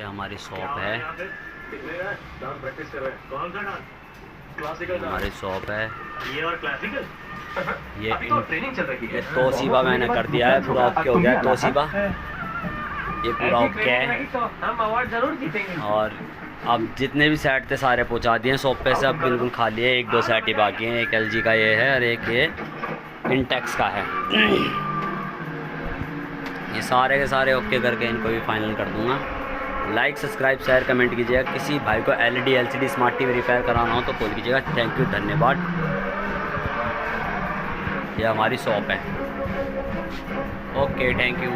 हमारी शॉप है, हमारी शॉप है ये। ट्रेनिंग चल रही है। तोशिबा मैंने कर दिया है, पूरा ओके हो गया है तोशिबा, ये पूरा ओके है। हम अवार्ड जरूर जीतेंगे। और अब जितने भी सेट थे सारे पहुंचा दिए शॉप पे से, अब बिल्कुल खाली है, 1-2 सेट ही बाकी हैं। एक LG का ये है और एक ये इंटेक्स का है। ये सारे के सारे ओके करके इनको भी फाइनल कर दूंगा। लाइक, सब्सक्राइब, शेयर, कमेंट कीजिएगा। किसी भाई को LED LCD smart TV repair कराना हो तो कॉल कीजिएगा। थैंक यू, धन्यवाद। ये हमारी शॉप है। Okay, thank you.